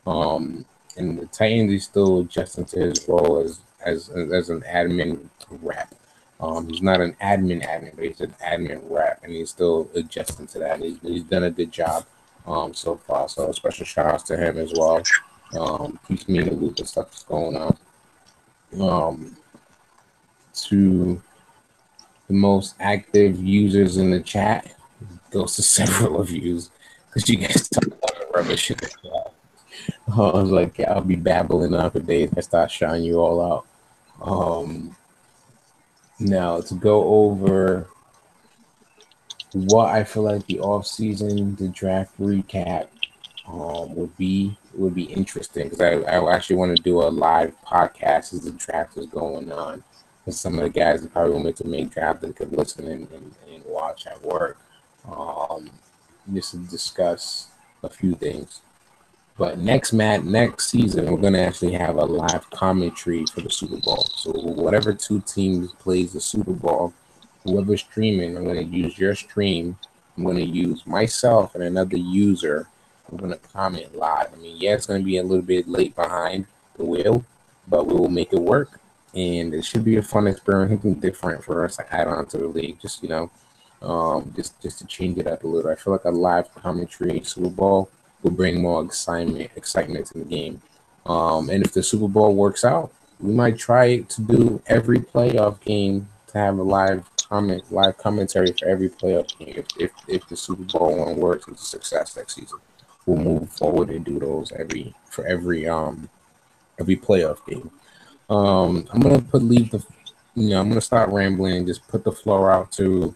And the Titans, he's still adjusting to his role as an admin rep. He's not an admin, but he's an admin rep, and he's still adjusting to that. He's done a good job so far. So a special shout outs to him as well. Keeps me in the loop of stuff that's going on. to the most active users in the chat goes to several of you because you guys talk a lot of rubbish in the chat. I was like, yeah, I'll be babbling on for days. I start shouting you all out. Now to go over what I feel like the off season, the draft recap would be interesting because I actually want to do a live podcast as the draft is going on. Because some of the guys that probably want to make draft that could listen and watch at work, um, just to discuss a few things. But next season, we're gonna actually have a live commentary for the Super Bowl. So whatever two teams plays the Super Bowl, whoever's streaming, I'm gonna use your stream. I'm gonna use myself and another user. I'm gonna comment live. I mean, yeah, it's gonna be a little bit late behind the wheel, but we will make it work. And it should be a fun experiment, something different for us to add on to the league. Just just to change it up a little. I feel like a live commentary Super Bowl will bring more excitement to the game. And if the Super Bowl works out, we might try to do every playoff game to have a live commentary for every playoff game. If the Super Bowl one works, it's a success next season. We'll move forward and do those every playoff game. I'm gonna put leave the I'm gonna start rambling and just put the floor out to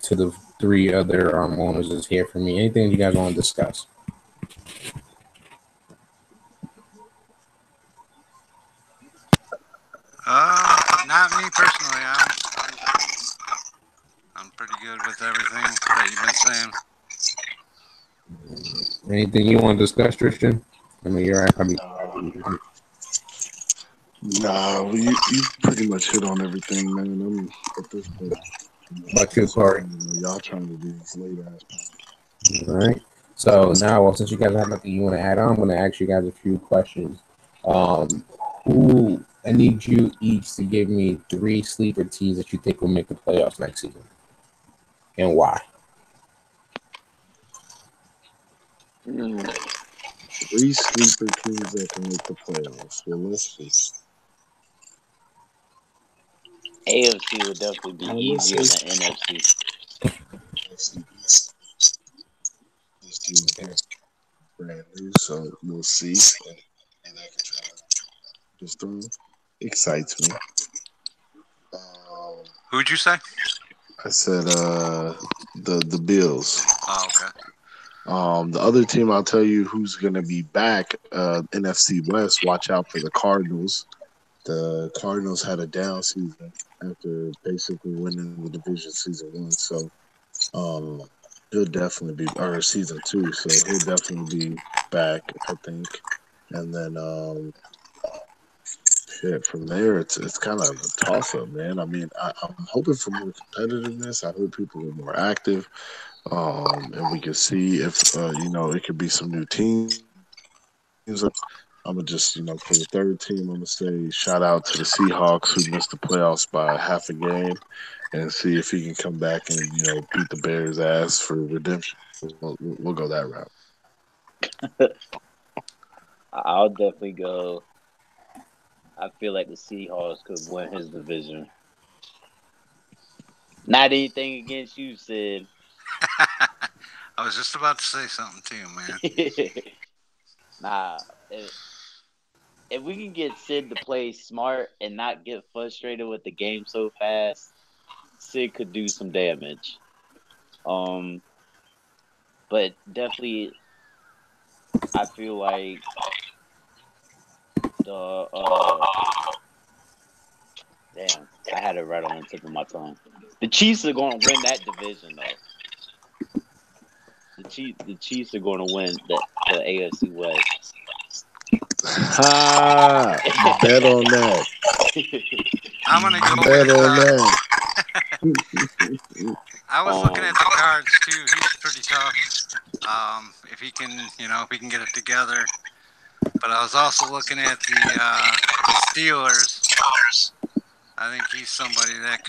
the three other owners that's here for me. Anything you guys want to discuss? Not me personally. I'm pretty good with everything that you've been saying. Anything you want to discuss, Tristan? I mean, you're probably. Nah, well, you pretty much hit on everything, man. I'm at this point. About you, Corey. Y'all trying to do this late ass. All right. So now, well, since you guys have nothing you want to add on, I'm going to ask you guys a few questions. Who I need you each to give me 3 sleeper teams that you think will make the playoffs next season, and why? 3 sleeper teams that can make the playoffs. Well, let's see. AFC would definitely be easier than NFC. This team is brand new, so we'll see. And I can try to just excites me. Who'd you say? I said the Bills. Oh, okay. The other team, I'll tell you who's going to be back. NFC West. Watch out for the Cardinals. The Cardinals had a down season after basically winning the division season 1. So he'll definitely be, or season 2. So he'll definitely be back, I think. And then from there, it's kind of a toss up, man. I mean, I'm hoping for more competitiveness. I hope people are more active. And we can see if it could be some new teams. I'm gonna just for the third team, I'm gonna say shout out to the Seahawks who missed the playoffs by half a game, and see if he can come back and beat the Bears' ass for redemption. We'll go that route. I'll definitely go. I feel like the Seahawks could win his division. Not anything against you, Sid. I was just about to say something too, man. Nah, if we can get Sid to play smart and not get frustrated with the game so fast, Sid could do some damage. But definitely, I feel like the damn, I had it right on the tip of my tongue. The Chiefs are going to win that division, though. The Chiefs are going to win the AFC West. Bet on that. I'm gonna go bet with on that. I was looking at the cards too. He's pretty tough. If he can, if he can get it together. But I was also looking at the Steelers. I think he's somebody that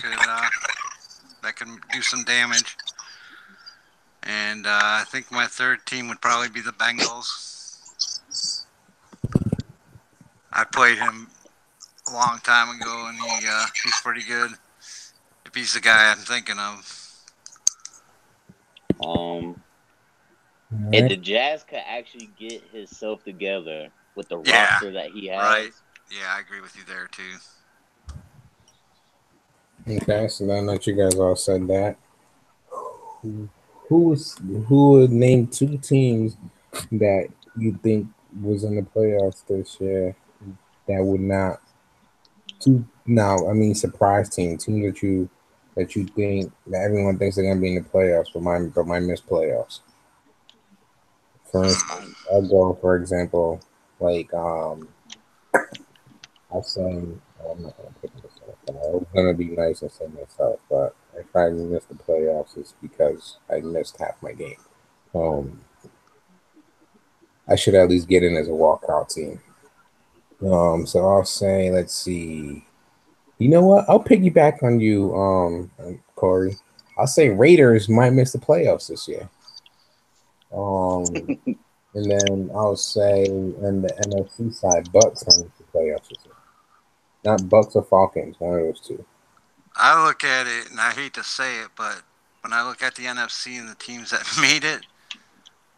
can do some damage. And I think my third team would probably be the Bengals. I played him a long time ago, and he's pretty good. If he's the guy I'm thinking of. If Right. the Jazz could actually get himself together with the Yeah, roster that he right. has, Yeah, I agree with you there too. Okay, so now that you guys all said that, who who would name two teams that you think was in the playoffs this year that would not two no, I mean surprise teams that you think that everyone thinks they're gonna be in the playoffs but might miss playoffs. For instance, um, I'll go for example, like I'll say I'm not gonna pick myself. I was gonna be nice and say myself, but if I miss the playoffs, it's because I missed half my game. Um, I should at least get in as a walkout team. So I'll say, let's see. You know what? I'll piggyback on you, Corey. I'll say Raiders might miss the playoffs this year. Um, and then I'll say on the NFC side, Bucks might miss the playoffs this year. Not Bucks or Falcons, one of those two. I look at it, and I hate to say it, but when I look at the NFC and the teams that made it,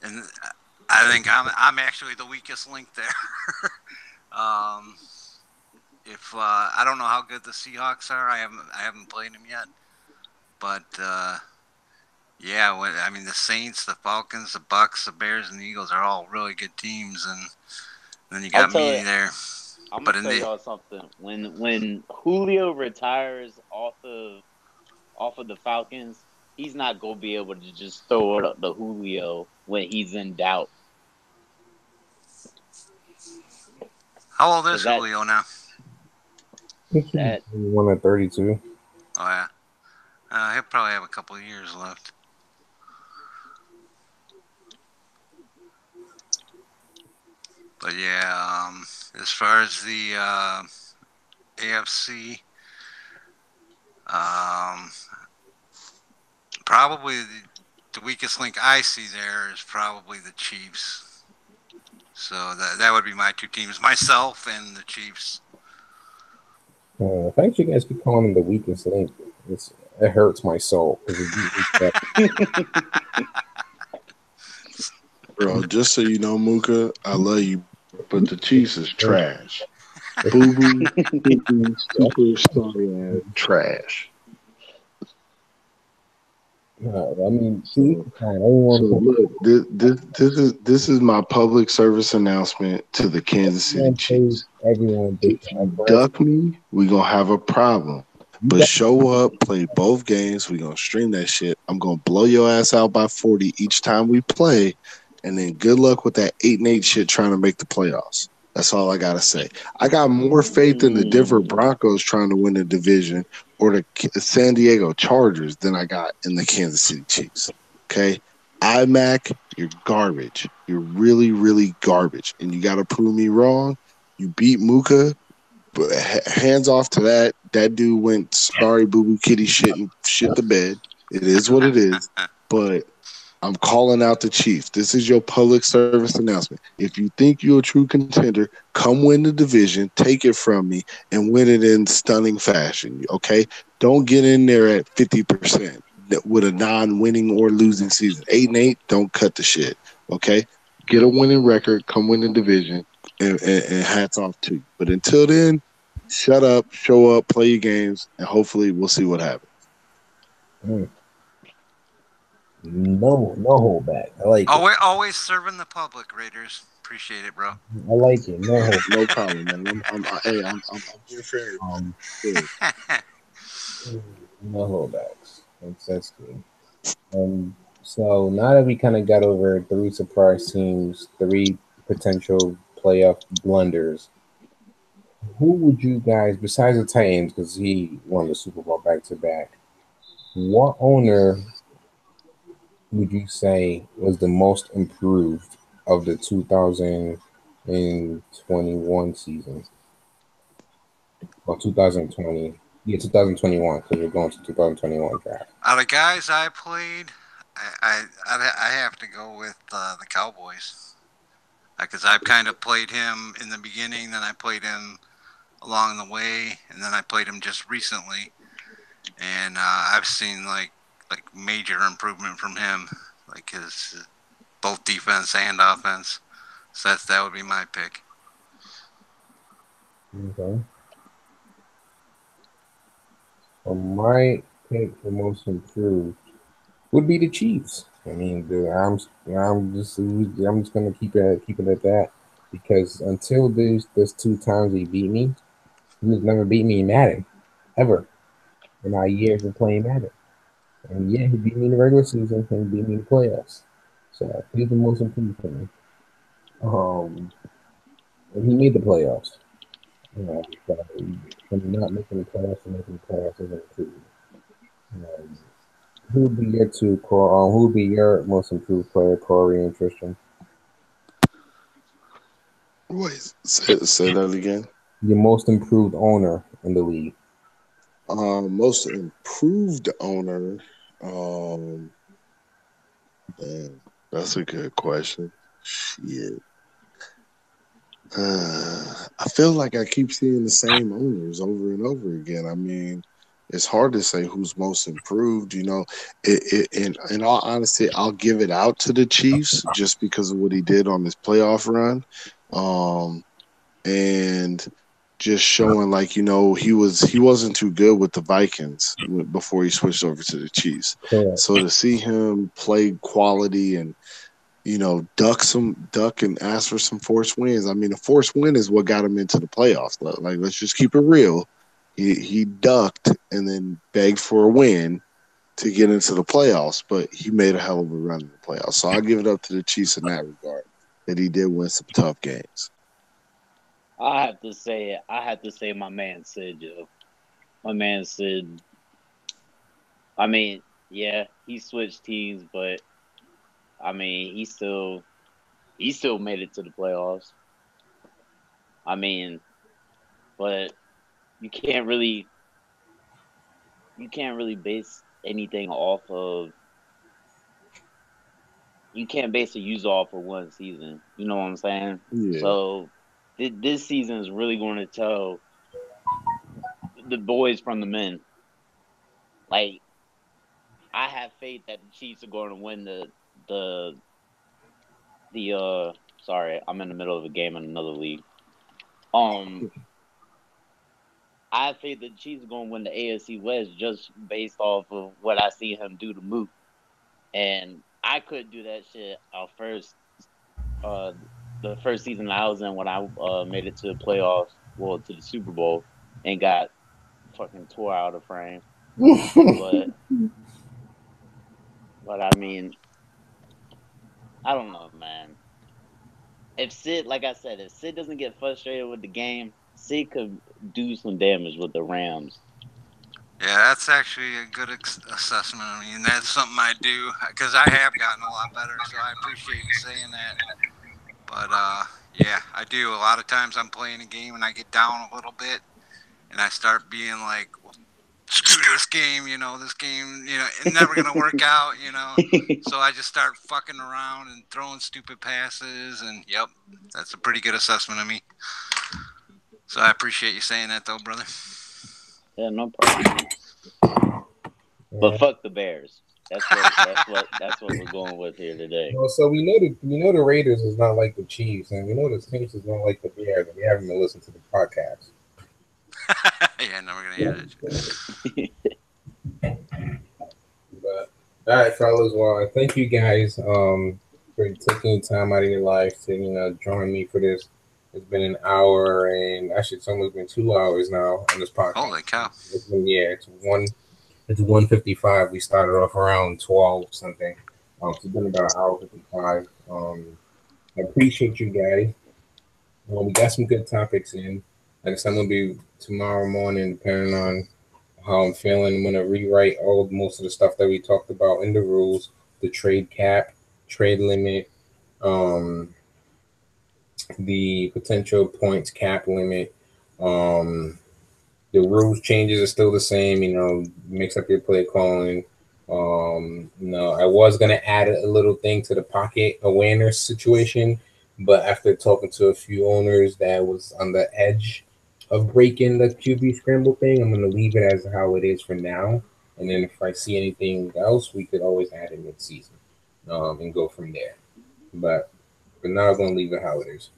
and I think I'm actually the weakest link there. um, if I don't know how good the Seahawks are, I haven't played them yet, but yeah, I mean the Saints, the Falcons, the Bucks, the Bears, and the Eagles are all really good teams, and then you I'll got tell you, me there. I'm gonna But in tell the y'all something. When Julio retires off of the Falcons, he's not gonna be able to just throw it up to Julio when he's in doubt. how old is Cause that Julio now? He should be that 1 at 32. Oh yeah, he'll probably have a couple of years left. But yeah, as far as the AFC, um, probably the weakest link I see there is probably the Chiefs. So that would be my two teams, myself and the Chiefs. The fact you guys keep calling him the weakest link, it hurts my soul because Bro, just so you know, Mooka, I love you, but the Chiefs is trash. Boo boo, super sorry ass trash. I mean, to each So, his kind. Everyone, look, this is my public service announcement to the Kansas City everyone plays Chiefs. everyone If different. you For instance, duck me, we gonna have a problem. you But got show up, play both games. We gonna stream that shit. I'm gonna blow your ass out by 40 each time we play, and then good luck with that 8-8 shit trying to make the playoffs. That's all I gotta say. I got more faith in the Denver mm, Broncos trying to win the division or the San Diego Chargers than I got in the Kansas City Chiefs. Okay, IMAC, you're garbage. You're really, really garbage, and you gotta prove me wrong. You beat Muka, but hands off to that. That dude went sorry boo boo kitty shit and shit the bed. It is what it is. But I'm calling out the Chiefs. This is your public service announcement. If you think you're a true contender, come win the division, take it from me, and win it in stunning fashion. Okay? Don't get in there at 50% with a non-winning or losing season. 8-8, don't cut the shit. Okay? Get a winning record, come win the division, and hats off to you. But until then, shut up, show up, play your games, and hopefully we'll see what happens. mm, no hold back. I like it. Always serving the public, Raiders. Appreciate it, bro. I like it. No hold. No problem, man. I'm here for everybody. Um, Good. no holdbacks. That's good. So now that we kind of got over three surprise teams, three potential playoff blunders, who would you guys, besides the Titans, because he won the Super Bowl back to back, what owner would you say was the most improved of the 2021 season? Or 2020? Yeah, 2021, because we're going to 2021 draft. Out of guys I played, I have to go with the Cowboys because I've kind of played him in the beginning, then I played him along the way, and then I played him just recently, and I've seen like major improvement from him, like his both defense and offense. So that would be my pick. Okay. Well, my pick for most improved would be the Chiefs. I mean, I'm just gonna keep it at that because until there's two times he beat me, he's never beat me in Madden ever in our years of playing Madden. And yeah, he beat me in the regular season and beat me in the playoffs. So he's the most improved for me. Um, and he made the playoffs. So from not making the playoffs to making the playoffs is improved. Um, who would be your who would be your most improved player, Corey and Tristan? Wait, say that again. Your most improved owner in the league. Most improved owner. Um, man, that's a good question. Shit. I feel like I keep seeing the same owners over and over again. I mean, it's hard to say who's most improved. In all honesty, I'll give it out to the Chiefs just because of what he did on this playoff run, um, and just showing like he wasn't too good with the Vikings before he switched over to the Chiefs. Correct. So to see him play quality and duck and ask for some forced wins. I mean, a forced win is what got him into the playoffs. Like, let's just keep it real. He ducked and then begged for a win to get into the playoffs, but he made a hell of a run in the playoffs. So I give it up to the Chiefs in that regard that he did win some tough games. I have to say, my man Sid, Joe. My man Sid. I mean, yeah, he switched teams, but I mean, he still made it to the playoffs. I mean, but you can't really you can't really base anything off of you can't base a use off of one season. You know what I'm saying? Yeah, So this season is really going to tell the boys from the men. Like, I have faith that the Chiefs are going to win the sorry, I'm in the middle of a game in another league. Um I have faith that the Chiefs are going to win the AFC West just based off of what I see him do to Mook. And I could do that shit uh the first season I was in when I made it to the playoffs, well, to the Super Bowl, and got fucking tore out of frame. But I mean, I don't know, man. If Sid, like I said, if Sid doesn't get frustrated with the game, Sid could do some damage with the Rams. Yeah, that's actually a good assessment. I mean, that's something I do because I have gotten a lot better. So I appreciate you saying that. But yeah, I do. A lot of times I'm playing a game and I get down a little bit, and I start being like, well, screw this game, this game, it's never gonna work out. So I just start fucking around and throwing stupid passes, and yep, that's a pretty good assessment of me. So I appreciate you saying that, though, brother. Yeah, no problem. But Yeah. fuck the Bears. That's what we're going with here today. Well, so we know the Raiders is not like the Chiefs, and we know the Saints is not like the Bears, and we haven't been listening to the podcast. Yeah, no, we're gonna hear But all right, fellas. Well, thank you guys for taking time out of your life to join me for this. It's been an hour, and actually, it's almost been 2 hours now on this podcast. Holy cow! It's 1:55. We started off around 12 something. So it's been about an hour 55. I appreciate you guys. We got some good topics in. Like I said, I'm gonna be tomorrow morning, depending on how I'm feeling. I'm gonna rewrite most of the stuff that we talked about in the rules, the trade cap, trade limit, um, the potential points cap limit. Um, the rules changes are still the same. Mix up your play calling. I was gonna add a little thing to the pocket awareness situation, but after talking to a few owners that was on the edge of breaking the QB scramble thing. I'm gonna leave it as how it is for now, and then if I see anything else, we could always add it mid season, and go from there. But for now, I'm gonna leave it how it is.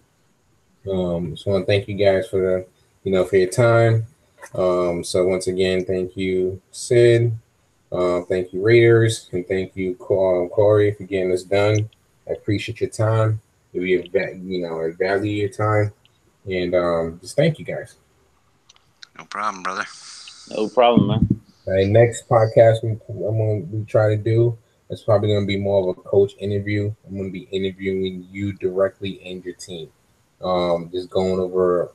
Just want to thank you guys for the, for your time. So once again, thank you, Sid. Thank you, Raiders, and thank you, Corey, for getting this done. I appreciate your time. We have, I value your time, and just thank you guys. No problem, brother. No problem, man. All right, next podcast we try to do, it's probably gonna be more of a coach interview. I'm gonna be interviewing you directly and your team. Just going over,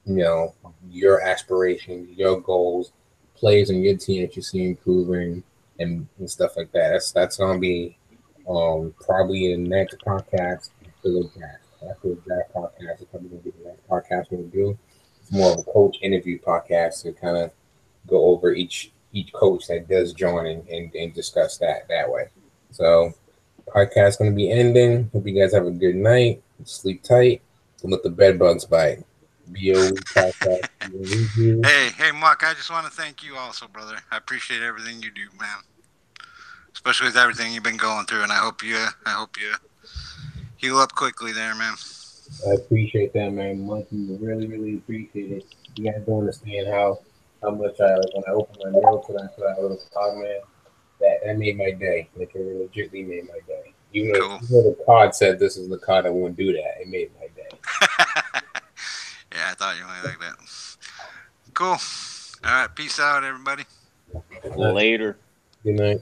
you know, your aspirations, your goals, players in your team that you see improving, and stuff like that. That's gonna be probably the next podcast after the draft. After the draft podcast is probably gonna be the next podcast we're gonna do. It's more of a coach interview podcast to kind of go over each coach that does join and discuss that way. So podcast gonna be ending. Hope you guys have a good night. Sleep tight. Don't let the bed bugs bite. BOE podcast review. Hey, Mark. I just want to thank you also, brother. I appreciate everything you do, man. Especially with everything you've been going through, and I hope you heal up quickly there, man. I appreciate that, man. Monkey, really, really appreciate it. You guys don't understand how much I like when I open my mail to that little card, man. That made my day. Like it legitimately made my day. Cool. Even though the card said this is the card, I wouldn't do that. It made my day. Yeah, I thought you might like that. Cool. All right, peace out, everybody. Later. Good night.